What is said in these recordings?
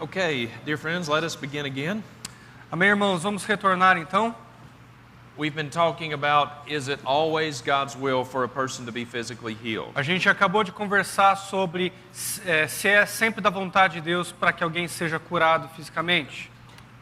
Okay, dear friends, let us begin again. Amém, irmãos? Vamos retornar então. We've been talking about, is it always God's will for a person to be physically healed? A gente acabou de conversar sobre se é sempre da vontade de Deus para que alguém seja curado fisicamente.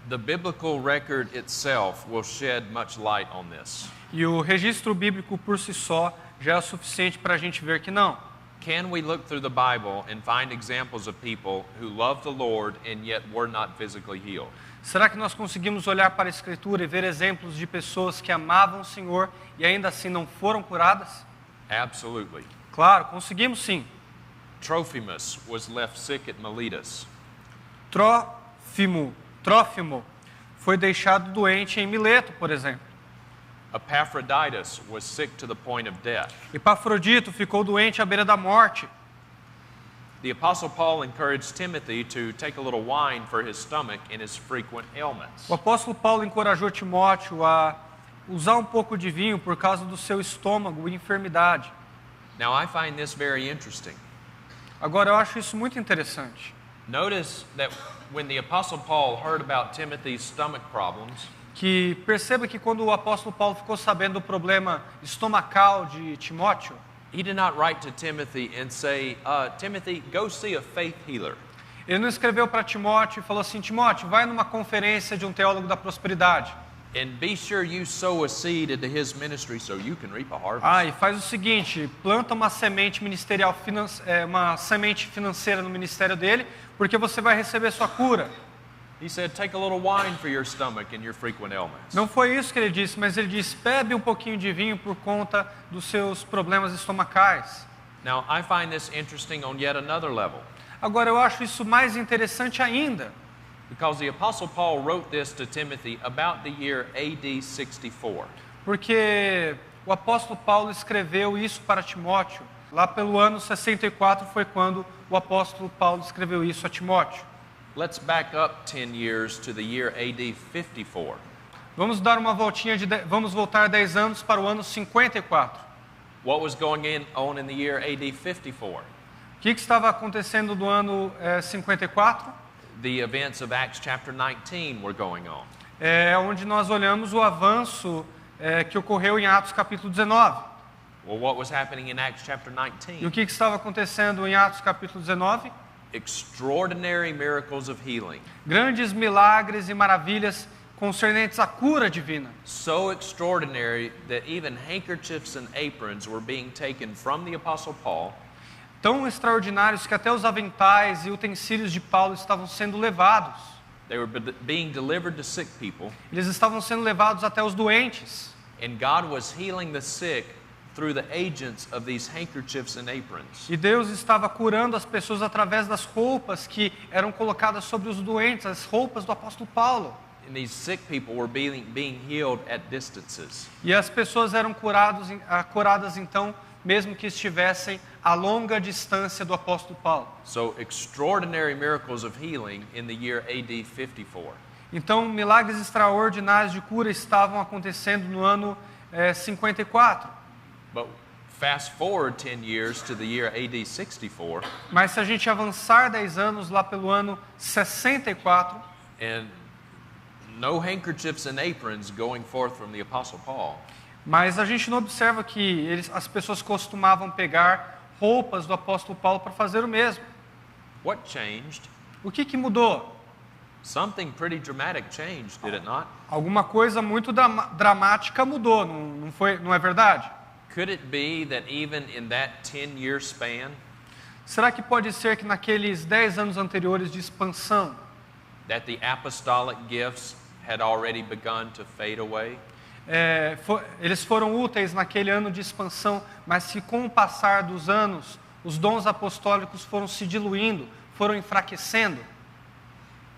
The biblical record itself will shed much light on this. E o registro bíblico por si só já é o suficiente para a gente ver que não. Can we look through the Bible and find examples of people who love the Lord and yet were not physically healed? Será que nós conseguimos olhar para a Escritura e ver exemplos de pessoas que amavam o Senhor e ainda assim não foram curadas? Absolutely. Claro, conseguimos sim. Trophimus was left sick at Miletus. Trófimo foi deixado doente em Mileto, por exemplo. Epaphroditus was sick to the point of death. Epafrodito ficou doente à beira da morte. The Apostle Paul encouraged Timothy to take a little wine for his stomach in his frequent ailments. O apóstolo Paulo encorajou Timóteo a usar um pouco de vinho por causa do seu estômago e enfermidade. Now I find this very interesting. Agora eu acho isso muito interessante. Notice that when the Apostle Paul heard about Timothy's stomach problems, Que perceba que quando o apóstolo Paulo ficou sabendo do problema estomacal de Timóteo, he did not write to Timothy and say, Timothy, go see a faith healer. ele não escreveu para Timóteo e falou assim: Timóteo, vai numa conferência de um teólogo da prosperidade. And be sure you sow a seed into his ministry so you can reap a harvest. E faz o seguinte, planta uma semente ministerial, uma semente financeira no ministério dele, porque você vai receber sua cura. He said, take a little wine for your stomach and your frequent ailments. Não foi isso que ele disse, mas ele disse: bebe um pouquinho de vinho por conta dos seus problemas estomacais. Now, I find this interesting on yet another level, Agora eu acho isso mais interessante ainda, because the Apostle Paul wrote this to Timothy about the year AD 64. porque o apóstolo Paulo escreveu isso para Timóteo. Lá pelo ano 64 foi quando o apóstolo Paulo escreveu isso a Timóteo. Let's back up 10 years to the year AD 54. Vamos dar uma voltinha vamos voltar 10 anos para o ano 54. What was going on in the year AD 54? O que estava acontecendo no ano 54? The events of Acts chapter 19 were going on. É onde nós olhamos o avanço que ocorreu em Atos capítulo 19. Well, what was happening in Acts chapter E 19? o que estava acontecendo em Atos capítulo 19? Extraordinary miracles of healing. Grandes milagres e maravilhas concernentes à cura divina. So extraordinary that even handkerchiefs and aprons were being taken from the Apostle Paul Tão extraordinários que até os aventais e utensílios de Paulo estavam sendo levados. They were being delivered to sick people, Eles estavam sendo levados até os doentes. and God was healing the sick through the agents of these handkerchiefs and aprons. E Deus estava curando as pessoas através das roupas que eram colocadas sobre os doentes, as roupas do apóstolo Paulo. And these sick people were being healed at distances. E as pessoas eram curadas então, mesmo que estivessem a longa distância do apóstolo Paulo. So extraordinary miracles of healing in the year AD 54. Então, milagres extraordinários de cura estavam acontecendo no ano 54. But fast forward 10 years to the year AD 64, Mas se a gente avançar 10 anos lá pelo ano 64, and no handkerchiefs and aprons going forth from the Apostle Paul, mas a gente não observa que as pessoas costumavam pegar roupas do apóstolo Paulo para fazer o mesmo. what changed? O que mudou? Something pretty dramatic changed, did it not? Alguma coisa muito dramática mudou, não é verdade? Could it be that even in that 10-year span, Será que pode ser que naqueles 10 anos anteriores de expansão, that the apostolic gifts had already begun to fade away? eles foram úteis naquele ano de expansão, mas que com o passar dos anos, os dons apostólicos foram se diluindo, foram enfraquecendo?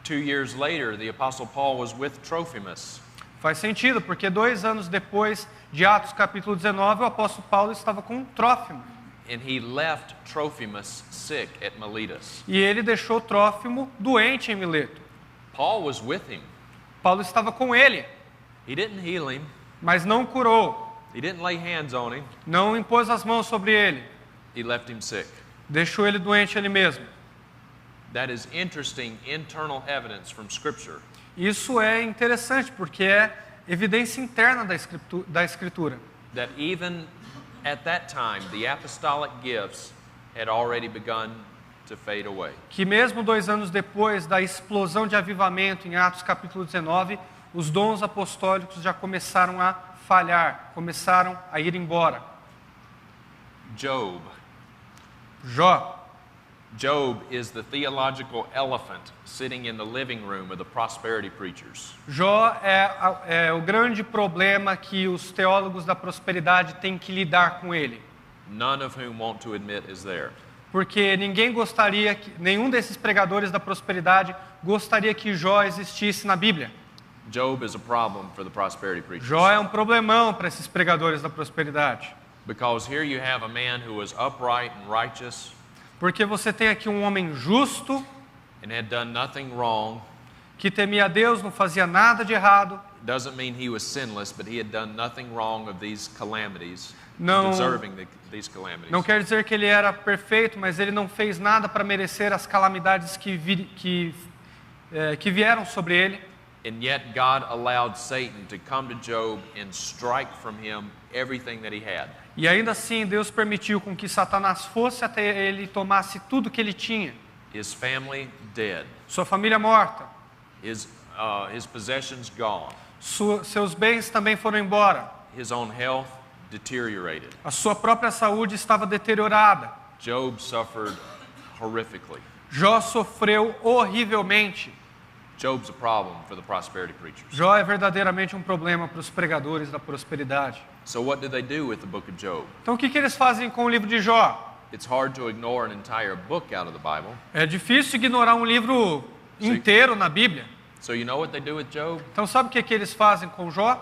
2 years later, the Apostle Paul was with Trophimus, Faz sentido, porque 2 anos depois de Atos capítulo 19, o apóstolo Paulo estava com Trófimo. and he left Trophimus sick at Miletus. E ele deixou Trófimo doente em Mileto. Paul was with him. Paulo estava com ele, He didn't heal him. mas não o curou, He didn't lay hands on him. não impôs as mãos sobre ele, He left him sick. deixou ele doente ele mesmo. That is interesting internal evidence from Scripture. Isso é interessante porque é evidência interna da Escritura. That even at that time, the apostolic gifts had already begun to fade away. Que mesmo 2 anos depois da explosão de avivamento em Atos capítulo 19, os dons apostólicos já começaram a falhar, começaram a ir embora. Job. Jó. Job is the theological elephant sitting in the living room of the prosperity preachers. Jó é o grande problema que os teólogos da prosperidade têm que lidar com ele. None of whom want to admit is there. Porque nenhum desses pregadores da prosperidade gostaria que Jó existisse na Bíblia. Job is a problem for the prosperity preachers. Jó é um problemão para esses pregadores da prosperidade. Because here you have a man who was upright and righteous Porque você tem aqui um homem justo, and had done nothing wrong. que temia a Deus, não fazia nada de errado. Doesn't mean he was sinless, but he had done nothing wrong of these calamities, Não- deserving these calamities. Não quer dizer que ele era perfeito, mas ele não fez nada para merecer as calamidades que vieram sobre ele. And yet God allowed Satan to come to Job and strike from him everything that he had. E ainda assim, Deus permitiu com que Satanás fosse até ele e tomasse tudo que ele tinha. His family dead, Sua família morta, his possessions gone, seus bens também foram embora. his own health deteriorated. A sua própria saúde estava deteriorada. Job suffered horrifically. Jó sofreu horrivelmente. Job's a problem for the prosperity preachers. Jó é verdadeiramente um problema para os pregadores da prosperidade. So what do they do with the book of Job? Então o que eles fazem com o livro de Jó? It's hard to ignore an entire book out of the Bible. É difícil ignorar um livro inteiro na Bíblia. So you know what they do with Job? Então sabe o que eles fazem com Jó?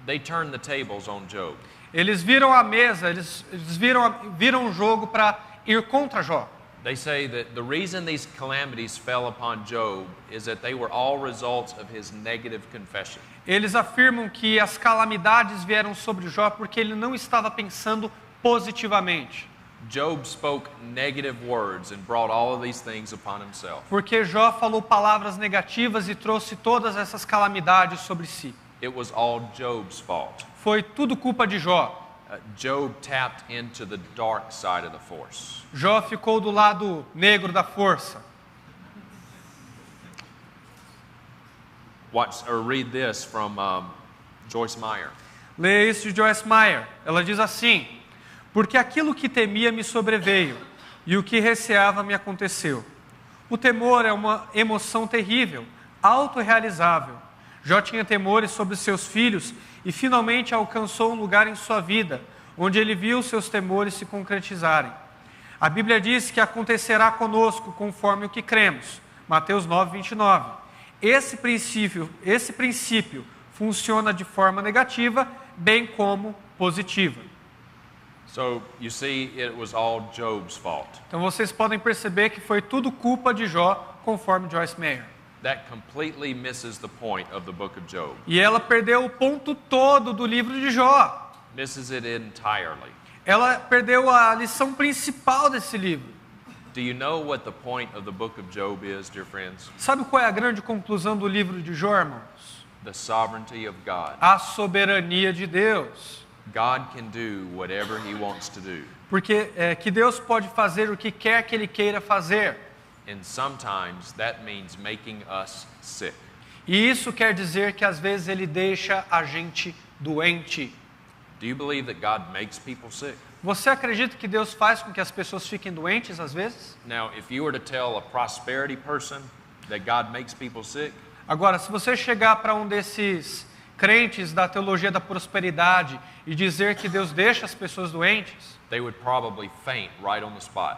They turn the tables on Job. Eles viram a mesa, eles viram o jogo para ir contra Jó. They say that the reason these calamities fell upon Job is that they were all results of his negative confession. Eles afirmam que as calamidades vieram sobre Jó porque ele não estava pensando positivamente. Job spoke negative words and brought all of these things upon himself. Porque Jó falou palavras negativas e trouxe todas essas calamidades sobre si. It was all Job's fault. Foi tudo culpa de Jó. Job tapped into the dark side of the force. Jó ficou do lado negro da força. Read this from Joyce Meyer. Leia isso de Joyce Meyer. Ela diz assim: porque aquilo que temia me sobreveio, e o que receava me aconteceu. O temor é uma emoção terrível, autorrealizável. Jó tinha temores sobre seus filhos e finalmente alcançou um lugar em sua vida, onde ele viu seus temores se concretizarem. A Bíblia diz que acontecerá conosco conforme o que cremos. Mateus 9:29. Esse princípio funciona de forma negativa, bem como positiva. So you see, it was all Job's fault. Então vocês podem perceber que foi tudo culpa de Jó, conforme Joyce Meyer. That completely misses the point of the book of Job. E ela perdeu o ponto todo do livro de Jó. Misses it entirely. Ela perdeu a lição principal desse livro. Do you know what the point of the book of Job is, dear friends? Sabe qual é a grande conclusão do livro de Jó, irmãos? The sovereignty of God. A soberania de Deus. God can do whatever he wants to do. Porque que Deus pode fazer o que quer que Ele queira fazer. And sometimes that means making us sick. E isso quer dizer que às vezes Ele deixa a gente doente. Do you believe that God makes people sick? Você acredita que Deus faz com que as pessoas fiquem doentes às vezes? Now, if you were to tell a prosperity person that God makes people sick, Agora, se você chegar para um desses crentes da teologia da prosperidade e dizer que Deus deixa as pessoas doentes, they would probably faint right on the spot.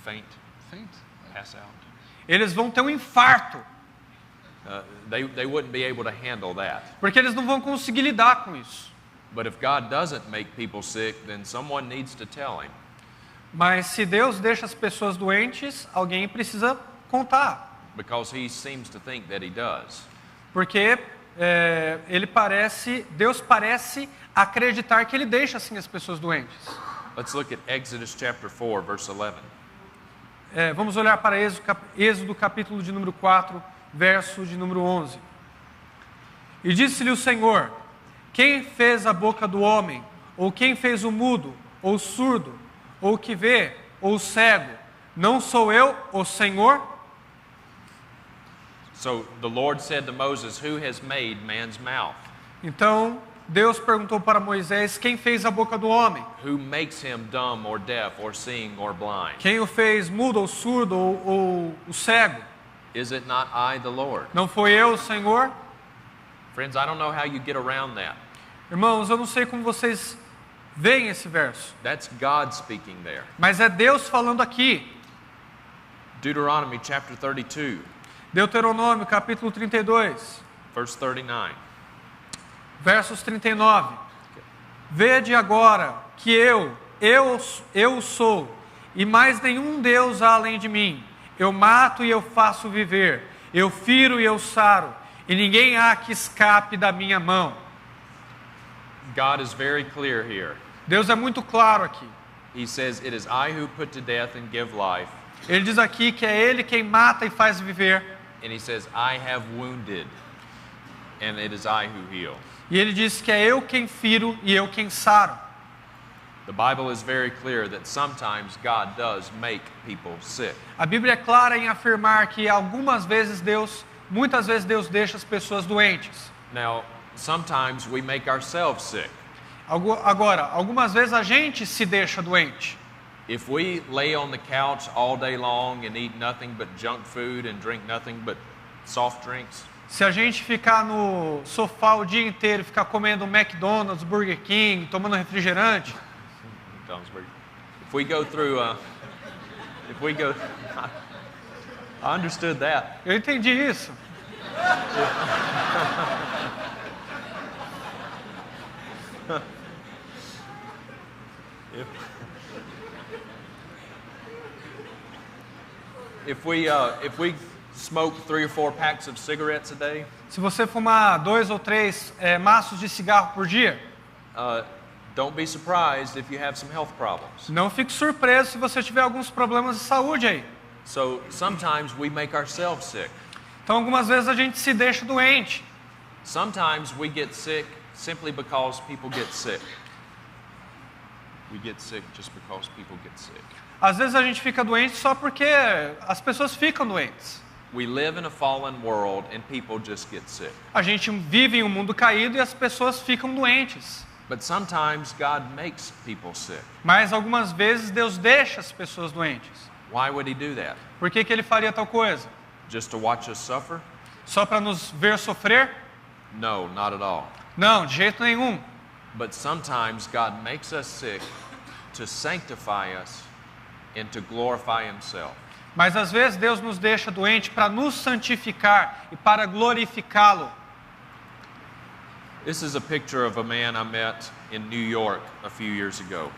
Faint? Pass out. eles vão ter um infarto, They wouldn't be able to handle that. porque eles não vão conseguir lidar com isso. But if God doesn't make people sick, then someone needs to tell him. Mas se Deus deixa as pessoas doentes, alguém precisa contar. Because he seems to think that he does. Porque Deus parece acreditar que Ele deixa assim as pessoas doentes. Let's look at Exodus chapter 4, verse 11. Vamos olhar para Êxodo capítulo de número 4, verso de número 11. E disse-lhe o Senhor: quem fez a boca do homem? Ou quem fez o mudo, ou o surdo, ou o que vê, ou o cego? Não sou eu, o Senhor? So the Lord said to Moses, who has made man's mouth? Então Deus perguntou para Moisés: quem fez a boca do homem? Who makes him dumb or deaf or seeing or blind? Quem o fez mudo, ou surdo, ou o cego? Is it not I, the Lord? Não foi eu, o Senhor? Friends, I don't know how you get around that. Irmãos, eu não sei como vocês veem esse verso, That's God speaking there. mas é Deus falando aqui. Deuteronomy chapter 32, Deuteronômio capítulo 32, verse 39. versos 39. Vede agora que eu sou, e mais nenhum Deus há além de mim. Eu mato e eu faço viver, eu firo e eu saro, e ninguém há que escape da minha mão. God is very clear here. Deus é muito claro aqui. He says, it is I who put to death and give life. Ele diz aqui que é Ele quem mata e faz viver. And he says, I have wounded, and it is I who heal. E Ele diz que é eu quem firo e eu quem saro. The Bible is very clear that sometimes God does make people sick. A Bíblia é clara em afirmar que muitas vezes Deus deixa as pessoas doentes. Now, sometimes we make ourselves sick. Agora, algumas vezes a gente se deixa doente. If we lay on the couch all day long and eat nothing but junk food and drink nothing but soft drinks, Se a gente ficar no sofá o dia inteiro e ficar comendo McDonald's, Burger King, tomando refrigerante, if we go through, I understood that. eu entendi isso. If we smoke 3 or 4 packs of cigarettes a day, Se você fumar 2 ou 3 maços de cigarro por dia, don't be surprised if you have some health problems. não fique surpreso se você tiver alguns problemas de saúde aí. So sometimes we make ourselves sick. Então, algumas vezes a gente se deixa doente. Sometimes we get sick simply because people get sick. We get sick just because people get sick. Às vezes a gente fica doente só porque as pessoas ficam doentes. We live in a fallen world and people just get sick. A gente vive em um mundo caído e as pessoas ficam doentes. But sometimes God makes people sick. Mas algumas vezes Deus deixa as pessoas doentes. Why would he do that? Por que Ele faria tal coisa? Just to watch us suffer? Só para nos ver sofrer? No, not at all. Não, de jeito nenhum. But sometimes God makes us sick to sanctify us and to glorify himself. Mas às vezes Deus nos deixa doente para nos santificar e para glorificá-lo. This is a picture of a man I met in New York a few years ago.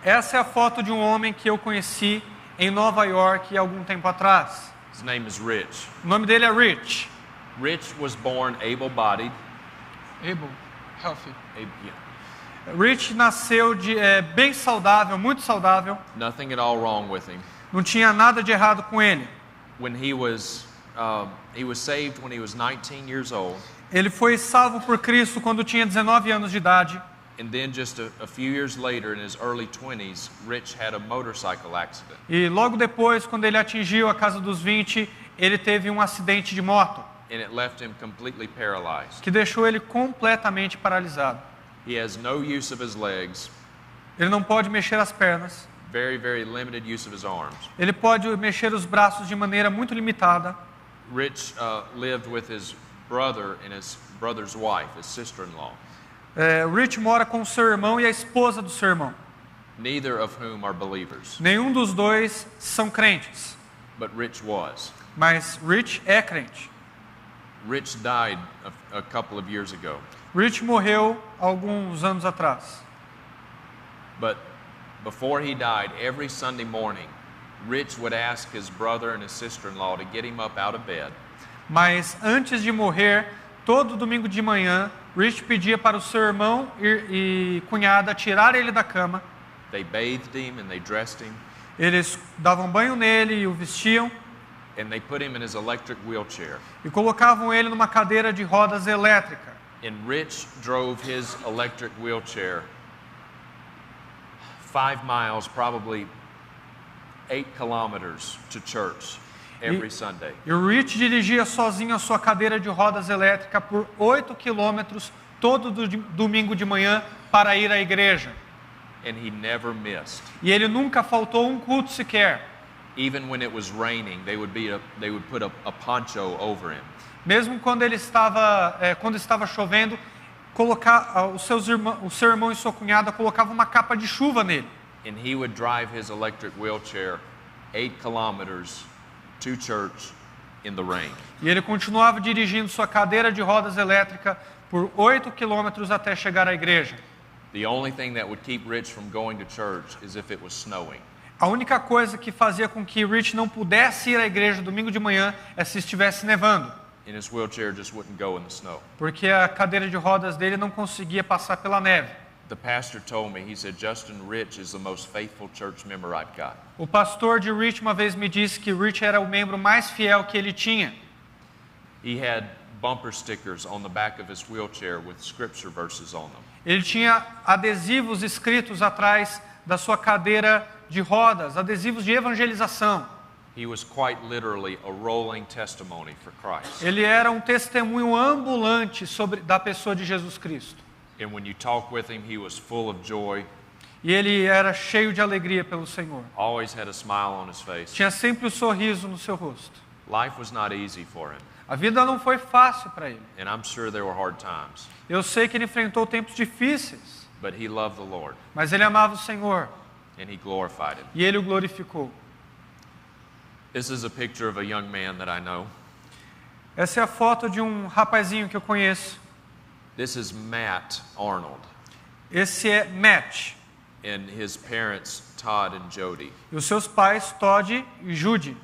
Essa é a foto de um homem que eu conheci em Nova York há algum tempo atrás. His name is Rich. O nome dele é Rich. Rich was born able-bodied. Healthy. Yeah. Rich nasceu bem saudável, muito saudável. Nothing at all wrong with him. Não tinha nada de errado com ele. When he was saved when he was 19 years old. Ele foi salvo por Cristo quando tinha 19 anos de idade. And then just a few years later, in his early 20s, Rich had a motorcycle accident. E logo depois, quando ele atingiu a casa dos 20, ele teve um acidente de moto. And it left him completely paralyzed. Que deixou ele completamente paralisado. He has no use of his legs. Ele não pode mexer as pernas. Very, very limited use of his arms. Ele pode mexer os braços de maneira muito limitada. Rich lived with his brother and his brother's wife, his sister-in-law. Rich mora com o seu irmão e a esposa do seu irmão. Neither of whom are believers. Nenhum dos dois são crentes. But Rich was. Mas Rich é crente. Rich died a couple of years ago. Rich morreu alguns anos atrás. But before he died, every Sunday morning, Rich would ask his brother and his sister-in-law to get him up out of bed. Mas antes de morrer, todo domingo de manhã, Rich pedia para o seu irmão e cunhada tirar ele da cama. They bathed him and they dressed him. Eles davam banho nele e o vestiam and they put him in his electric wheelchair. e colocavam ele numa cadeira de rodas elétrica. And Rich drove his electric wheelchair 5 miles, probably 8 kilometers to church every Sunday. E o Rich dirigia sozinho a sua cadeira de rodas elétrica por 8 quilômetros todo domingo de manhã para ir à igreja. And he never missed. E ele nunca faltou um culto sequer. Even when it was raining, they would put a poncho over him. Mesmo quando estava chovendo, o seu irmão e sua cunhada colocavam uma capa de chuva nele. And he would drive his electric wheelchair 8 kilometers to church in the rain. E ele continuava dirigindo sua cadeira de rodas elétrica por 8 quilômetros até chegar à igreja. The only thing that would keep Rich from going to church is if it was snowing. A única coisa que fazia com que Rich não pudesse ir à igreja domingo de manhã é se estivesse nevando. And his wheelchair just wouldn't go in the snow. Porque a cadeira de rodas dele não conseguia passar pela neve. The pastor told me, he said, Justin, Rich is the most faithful church member I've got. O pastor de Rich uma vez me disse que Rich era o membro mais fiel que ele tinha. He had bumper stickers on the back of his wheelchair with scripture verses on them. Ele tinha adesivos escritos atrás da sua cadeira de rodas, adesivos de evangelização. He was quite literally a rolling testimony for Christ. Ele era um testemunho ambulante da pessoa de Jesus Cristo. And when you talk with him, he was full of joy, E ele era cheio de alegria pelo Senhor. always had a smile on his face. Tinha sempre um sorriso no seu rosto. Life was not easy for him, A vida não foi fácil para ele. and I'm sure there were hard times, Eu sei que ele enfrentou tempos difíceis, but he loved the Lord, mas ele amava o Senhor and he glorified him. e ele o glorificou. This is a picture of a young man that I know. Essa é a foto de um rapazinho que eu conheço. This is Matt Arnold, Esse é Matt. and his parents, Todd and Jody. E os seus pais, Todd e Judy.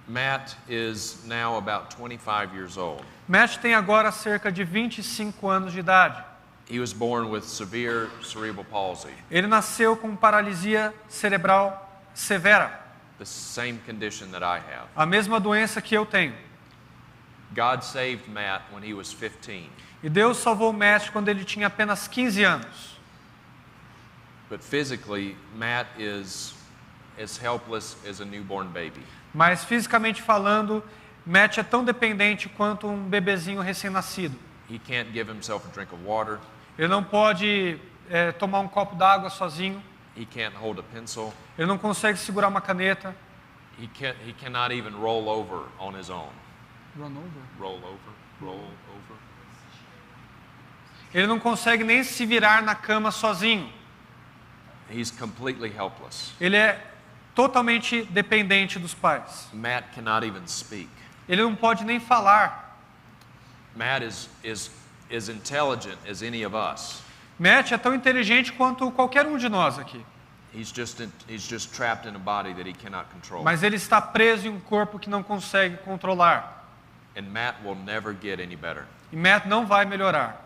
Matt is now about 25 years old. Matt tem agora cerca de 25 anos de idade. He was born with severe cerebral palsy, Ele nasceu com paralisia cerebral severa, the same condition that I have. a mesma doença que eu tenho. God saved Matt when he was 15, E Deus salvou Matt quando ele tinha apenas 15 anos. but physically, Matt is as helpless as a newborn baby. Mas fisicamente falando, Matt é tão dependente quanto um bebezinho recém-nascido. He can't give himself a drink of water. Ele não pode tomar um copo d'água sozinho. He can't hold a pencil. Ele não consegue segurar uma caneta. He cannot even roll over on his own. Run over. Roll over. Ele não consegue nem se virar na cama sozinho. He's completely helpless. Ele é totalmente dependente dos pais. Matt cannot even speak. Ele não pode nem falar. Matt is as intelligent as any of us. Matt é tão inteligente quanto qualquer um de nós aqui. He's just trapped in a body that he cannot control. Mas ele está preso em um corpo que não consegue controlar. And Matt will never get any better. E Matt não vai melhorar.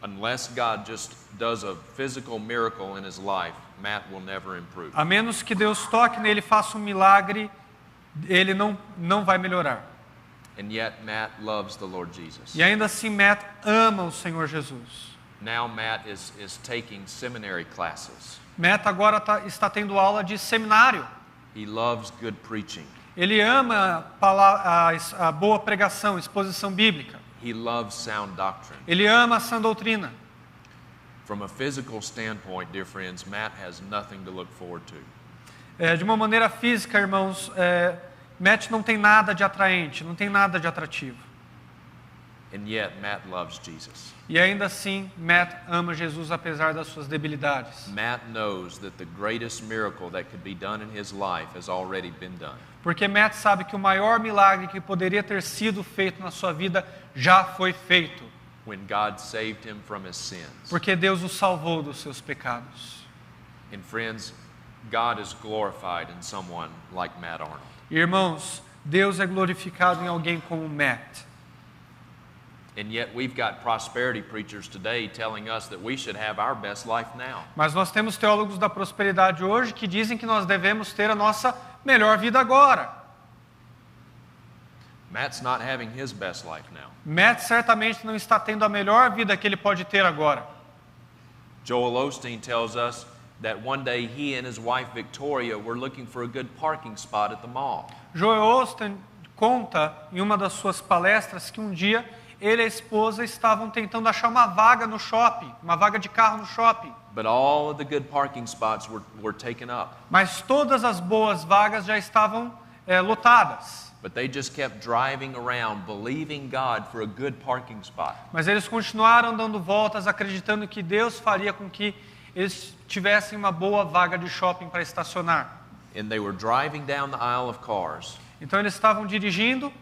Unless God just does a physical miracle in his life, Matt will never improve. A menos que Deus toque nele e faça um milagre, ele não vai melhorar. And yet Matt loves the Lord Jesus. E ainda assim Matt ama o Senhor Jesus. Now Matt is taking seminary classes. Matt agora está tendo aula de seminário. He loves good preaching. Ele ama a boa pregação, exposição bíblica. He loves sound doctrine. Ele ama a sã doutrina. From a physical standpoint, dear friends, Matt has nothing to look forward to. De uma maneira física, irmãos, Matt não tem nada de atraente, não tem nada de atrativo. And yet Matt loves Jesus. E ainda assim, Matt ama Jesus apesar das suas debilidades. Matt knows that the greatest miracle that could be done in his life has already been done. Porque Matt sabe que o maior milagre que poderia ter sido feito na sua vida já foi feito. When God saved him from his sins. Porque Deus o salvou dos seus pecados. And friends, God is glorified in someone like Matt Arnold. Irmãos, Deus é glorificado em alguém como Matt. And yet we've got prosperity preachers today telling us that we should have our best life now. Mas nós temos teólogos da prosperidade hoje que dizem que nós devemos ter a nossa melhor vida agora. Matt's not having his best life now. Matt certamente não está tendo a melhor vida que ele pode ter agora. Joel Osteen tells us that one day he and his wife Victoria were looking for a good parking spot at the mall. Joel Osteen conta em uma das suas palestras que um dia ele e a esposa estavam tentando achar uma vaga no shopping, uma vaga de carro no shopping. But all of the good parking spots were taken up. Mas todas as boas vagas já estavam lotadas. But they just kept driving around believing God for a good parking spot. Mas eles continuaram dando voltas, acreditando que Deus faria com que eles tivessem uma boa vaga de shopping para estacionar. And they were driving down the aisle of cars. Então eles estavam dirigindo.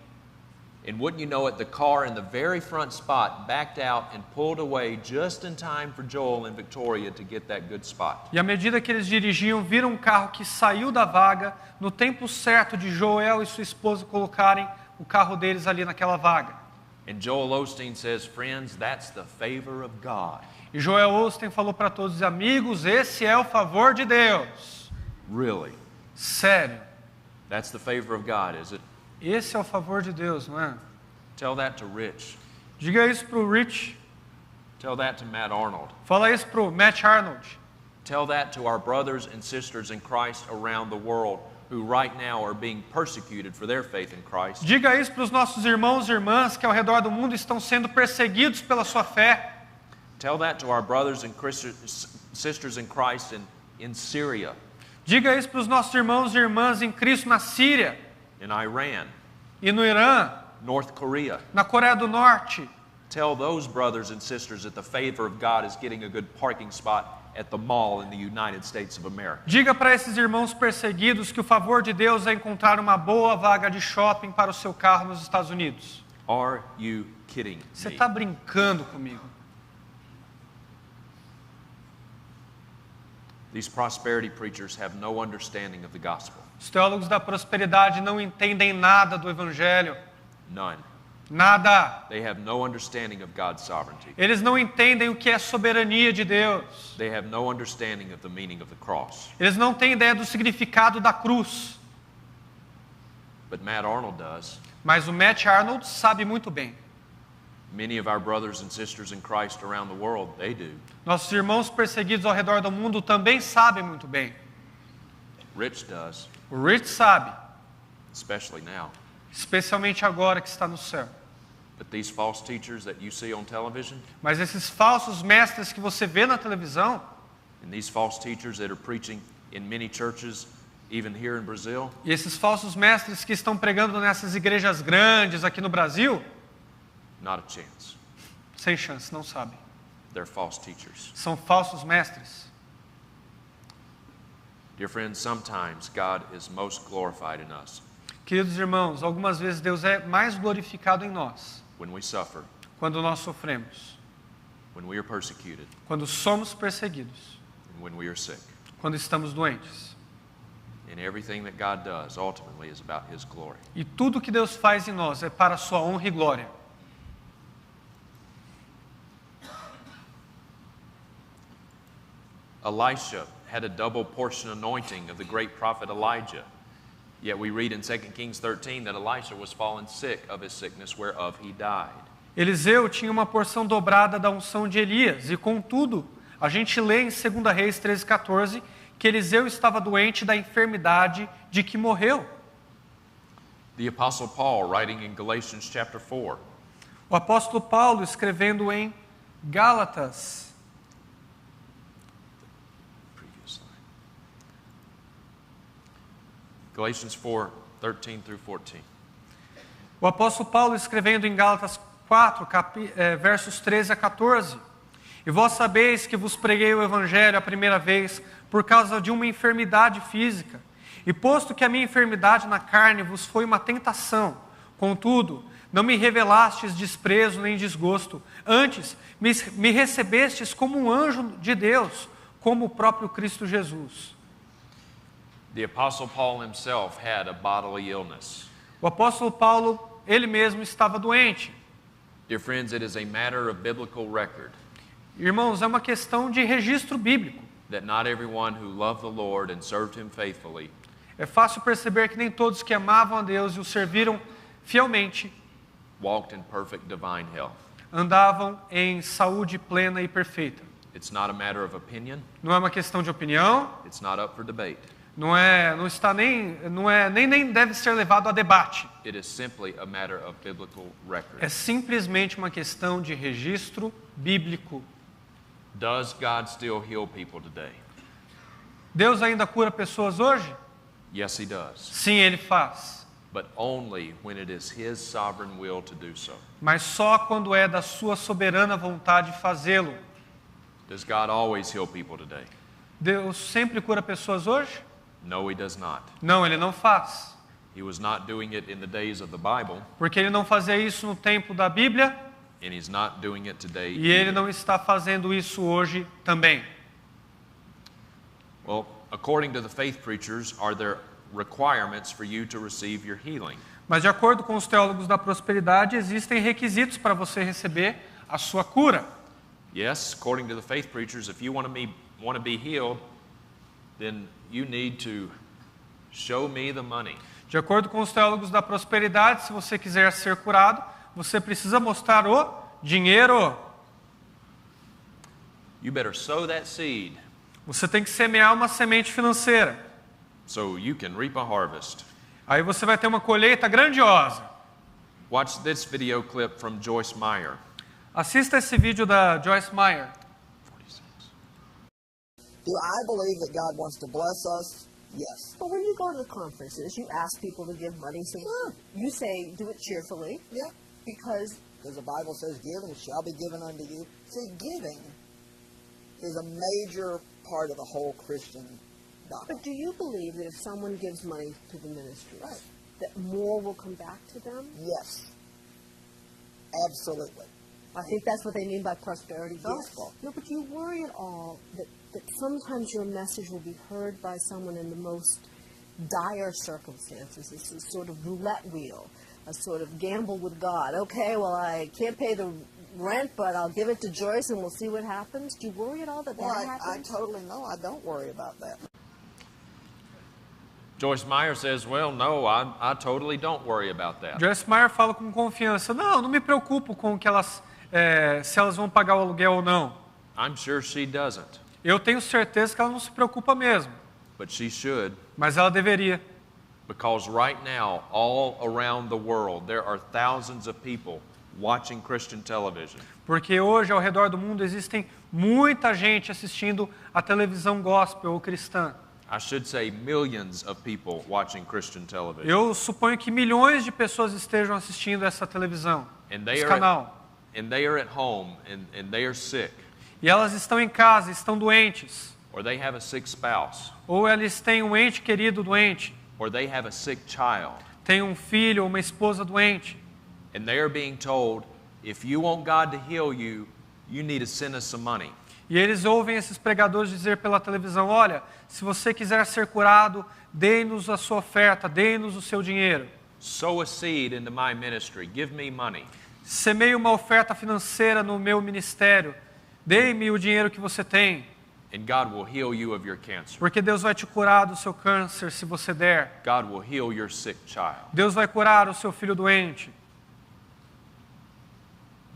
And wouldn't you know it, the car in the very front spot backed out and pulled away just in time for Joel and Victoria to get that good spot. E à medida que eles dirigiam, viram um carro que saiu da vaga no tempo certo de Joel e sua esposa colocarem o carro deles ali naquela vaga. And Joel Osteen says, friends, that's the favor of God. E Joel Osteen falou para todos os amigos, esse é o favor de Deus. Really? Sério. That's the favor of God, is it? Esse é o favor de Deus, não é? Tell that to Rich. Diga isso pro Rich. Tell that to Matt Arnold. Fala isso pro Matt Arnold. Tell that to our brothers and sisters in Christ around the world who right now are being persecuted for their faith in Christ. Diga isso para os nossos irmãos e irmãs que ao redor do mundo estão sendo perseguidos pela sua fé. Tell that to our brothers and sisters in Christ in Syria. Diga isso para os nossos irmãos e irmãs em Cristo na Síria. In Iran. E no Irã. North Korea. Na Coreia do Norte. Tell those brothers and sisters that the favor of God is getting a good parking spot at the mall in the United States of America. Diga para esses irmãos perseguidos que o favor de Deus é encontrar uma boa vaga de shopping para o seu carro nos Estados Unidos. Are you kidding me? Você está brincando comigo? These prosperity preachers have no understanding of the gospel. Os teólogos da prosperidade não entendem nada do Evangelho. None. Nada. They have no understanding of God's sovereignty. Eles não entendem o que é soberania de Deus. They have no understanding of the meaning of the cross. Eles não têm ideia do significado da cruz. But Matt Arnold does. Mas o Matt Arnold sabe muito bem. Many of our brothers and sisters in Christ around the world, they do. Nossos irmãos perseguidos ao redor do mundo também sabem muito bem. Rich does. O Rich sabe, especially now. Especialmente agora que está no céu. But these false teachers that you see on television, mas esses falsos mestres que você vê na televisão, and these false teachers that are preaching in many churches, even here in Brazil, e esses falsos mestres que estão pregando nessas igrejas grandes aqui no Brasil, not a chance. Sem chance, não sabem. They're false teachers. São falsos mestres. Dear friends, sometimes God is most glorified in us. Queridos irmãos, algumas vezes Deus é mais glorificado em nós. When we suffer. Quando nós sofremos. When we are persecuted. Quando somos perseguidos. And when we are sick. Quando estamos doentes. And everything that God does ultimately is about His glory. E tudo que Deus faz em nós é para a sua honra e glória. Elisha had a double portion anointing of the great prophet Elijah. Yet we read in 2 Kings 13 that Elisha was fallen sick of his sickness whereof he died. Eliseu tinha uma porção dobrada da unção de Elias, e contudo, a gente lê em 2 Reis 13:14 que Eliseu estava doente da enfermidade de que morreu. The Apostle Paul, writing in Galatians chapter 4. O apóstolo Paulo, escrevendo em Gálatas, Galatians 4:13 through 14. O apóstolo Paulo, escrevendo em Gálatas 4, versos 13 a 14. E vós sabeis que vos preguei o evangelho a primeira vez por causa de uma enfermidade física. E posto que a minha enfermidade na carne vos foi uma tentação, contudo, não me revelastes desprezo nem desgosto. Antes, me recebestes como um anjo de Deus, como o próprio Cristo Jesus. The Apostle Paul himself had a bodily illness. O apóstolo Paulo, ele mesmo estava doente. Dear friends, it is a matter of biblical record Irmãos, é uma questão de registro bíblico. that not everyone who loved the Lord and served Him faithfully É fácil perceber que nem todos que amavam a Deus e o serviram fielmente walked in perfect divine health. andavam em saúde plena e perfeita. It's not a matter of opinion. Não é uma questão de opinião, It's not up for debate. nem deve ser levado a debate. It is simply a matter of biblical record. É simplesmente uma questão de registro bíblico. Does God still heal people today? Deus ainda cura pessoas hoje? Yes, He does. Sim, Ele faz. But only when it is His sovereign will to do so. Mas só quando é da sua soberana vontade fazê-lo. Does God always heal people today? Deus sempre cura pessoas hoje? No, He does not. Não, Ele não faz. He was not doing it in the days of the Bible, Porque Ele não fazia isso no tempo da Bíblia and He's not doing it today e Ele either. não está fazendo isso hoje também. Well, according to the faith preachers, are there requirements for you to receive your healing? Mas de acordo com os teólogos da prosperidade, existem requisitos para você receber a sua cura. Yes, according to the faith preachers, if you want to be healed, then you need to show me the money. De acordo com os teólogos da prosperidade, se você quiser ser curado, você precisa mostrar o dinheiro. You better sow that seed Você tem que semear uma semente financeira. so you can reap a harvest. Aí você vai ter uma colheita grandiosa. Watch this video clip from Joyce Meyer. Assista esse vídeo da Joyce Meyer. 46. Do I believe that God wants to bless us? Yes. But when you go to the conferences, you ask people to give money. So Sure. you say, do it cheerfully. Yeah. Because Because the Bible says, give and it shall be given unto you. See, giving is a major part of the whole Christian doctrine. but do you believe that if someone gives money to the ministry, Right. that more will come back to them? Yes. Absolutely. I think that's what they mean by prosperity gospel. Yes. No, but do you worry at all that sometimes your message will be heard by someone in the most dire circumstances? It's a sort of roulette wheel, a sort of gamble with God. Okay, well, I can't pay the rent, but I'll give it to Joyce and we'll see what happens. Do you worry at all that Well, that I happens? totally know. I don't worry about that. Joyce Meyer says, well, no, I totally don't worry about that. Joyce Meyer fala com confiança. Não me preocupo com que se elas vão pagar o aluguel ou não. I'm sure she doesn't, Eu tenho certeza que ela não se preocupa mesmo. but she should, Mas ela deveria. because right now, all around the world, there are thousands of people watching Christian television. Porque hoje, ao redor do mundo, existem muita gente assistindo a televisão gospel ou cristã. I should say millions of people watching Christian television. Eu suponho que milhões de pessoas estejam assistindo essa televisão, And esse canal. they are at home and they are sick, E elas estão em casa, estão doentes. or they have a sick spouse, Ou eles têm um ente querido doente. or they have a sick child, Têm um filho ou uma esposa doente. and they are being told, if you want God to heal you, you need to send us some money. E eles ouvem esses pregadores dizer pela televisão, olha, se você quiser ser curado, dê-nos a sua oferta, dê-nos o seu dinheiro. Sow a seed into my ministry. Give me money. Semeie uma oferta financeira no meu ministério. Dê-me o dinheiro que você tem, And God will heal you of your cancer. porque Deus vai te curar do seu câncer se você der. God will heal your sick child. Deus vai curar o seu filho doente.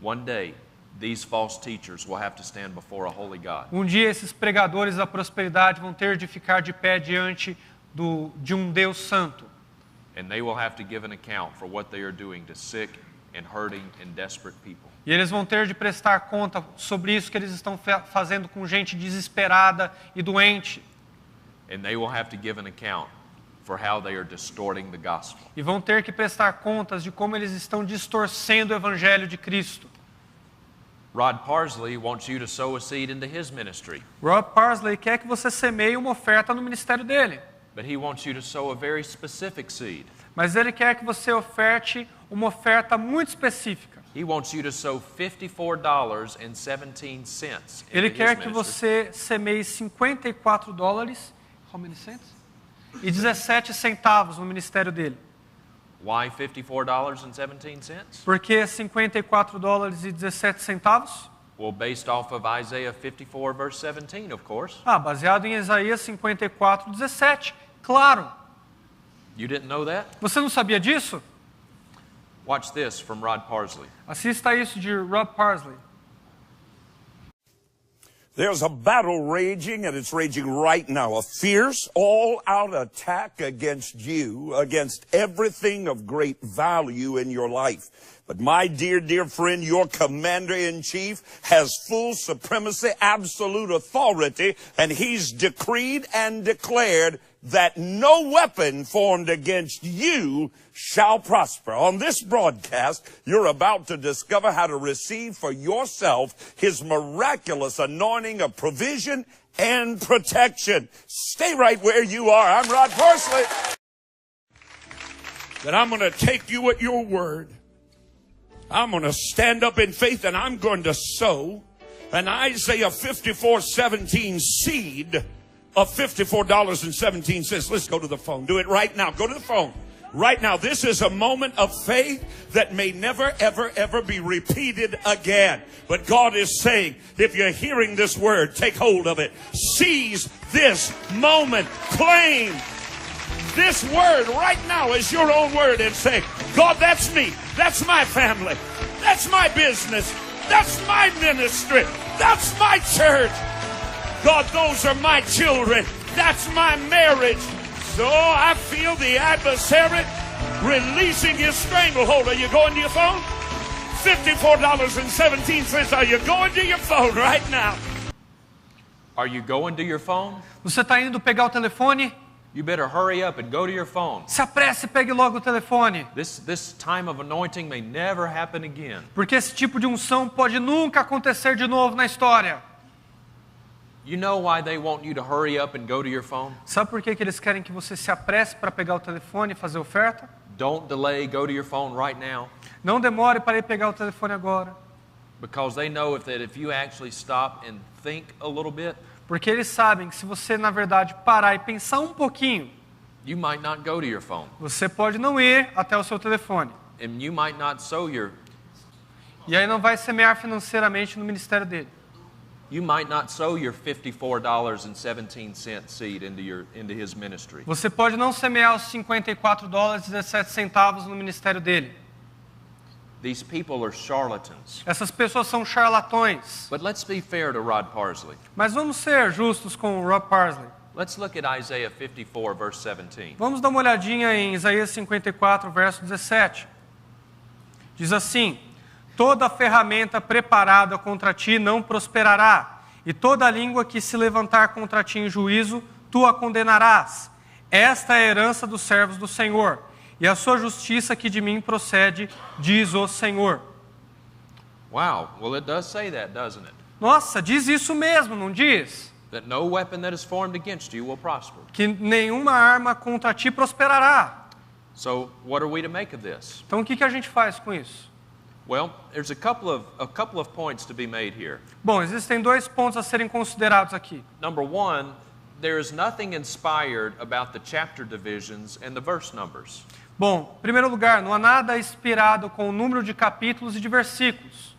One day, these false teachers will have to stand before a holy God. Um dia esses pregadores da prosperidade vão ter de ficar de pé diante de um Deus santo. And they will have to give an account for what they are doing to sick and hurting and desperate people. E eles vão ter de prestar conta sobre isso que eles estão fazendo com gente desesperada e doente. And they will have to give an account for how they are distorting the gospel. E vão ter que prestar contas de como eles estão distorcendo o evangelho de Cristo. Rod Parsley wants you to sow a seed into his ministry, Rob Parsley quer que você semeie uma oferta no ministério dele. but he wants you to sow a very specific seed. Mas ele quer que você oferte uma oferta muito específica. He wants you to sow $54.17 Ele into quer his que ministry. você semeie $54, how many cents? E 17 centavos no ministério dele. Why $54.17? Por que 54 dólares e 17 centavos? Well, based off of Isaiah 54, verse 17, of course. Ah, baseado em Isaías 54, 17. Claro. You didn't know that? Você não sabia disso? Watch this from Rod Parsley. Assista isso de Rob Parsley. There's a battle raging, and it's raging right now. A fierce, all-out attack against you, against everything of great value in your life. But my dear, dear friend, your commander-in-chief has full supremacy, absolute authority, and he's decreed and declared that no weapon formed against you shall prosper. On this broadcast, you're about to discover how to receive for yourself his miraculous anointing of provision and protection. Stay right where you are. I'm Rod Parsley. That I'm going to take you at your word. I'm going to stand up in faith and I'm going to sow an Isaiah 54:17 seed of $54.17. Let's go to the phone. Do it right now. Go to the phone. Right now. This is a moment of faith that may never, ever, ever be repeated again. But God is saying, if you're hearing this word, take hold of it. Seize this moment. Claim this word right now as your own word and say, God, that's me. That's my family. That's my business. That's my ministry. That's my church. God, those are my children. That's my marriage. So I feel the adversary releasing his stranglehold. Are you going to your phone? $54.17. Are you going to your phone right now? Are you going to your phone? Você está indo pegar o telefone? You better hurry up and go to your phone. Se apresse e pegue logo o telefone. This time of anointing may never happen again. Porque esse tipo de unção pode nunca acontecer de novo na história. You know why they want you to hurry up and go to your phone? Sabe por que eles querem que você se apresse para pegar o telefone e fazer oferta? Don't delay, go to your phone right now. Não demore para ir pegar o telefone agora. Because they know that if you actually stop and think a little bit, Porque eles sabem que se você, na verdade, parar e pensar um pouquinho, you might not go to your phone. você pode não ir até o seu telefone. And you might not sow E aí não vai semear financeiramente no ministério dele. you might not sow your $54.17 seed into his ministry. Você pode não semear os 54 dólares e 17 centavos no ministério dele. These people are charlatans. Essas pessoas são charlatões. But let's be fair to Rod Parsley. Mas vamos ser justos com o Rob Parsley. Let's look at Isaiah 54, verse 17. Vamos dar uma olhadinha em Isaías 54, verso 17. Diz assim: toda ferramenta preparada contra ti não prosperará, e toda língua que se levantar contra ti em juízo, tu a condenarás. Esta é a herança dos servos do Senhor, e a sua justiça que de mim procede, diz o Senhor. Wow, well it does say that, doesn't it? Nossa, diz isso mesmo, não diz? That no weapon that is formed against you will prosper. Que nenhuma arma contra ti prosperará. So what are we to make of this? Então o que a gente faz com isso? Well, there's a couple of points to be made here. Bom, existem dois pontos a serem considerados aqui. Number one, there is nothing inspired about the chapter divisions and the verse numbers. Bom, em primeiro lugar, não há nada inspirado com o número de capítulos e de versículos.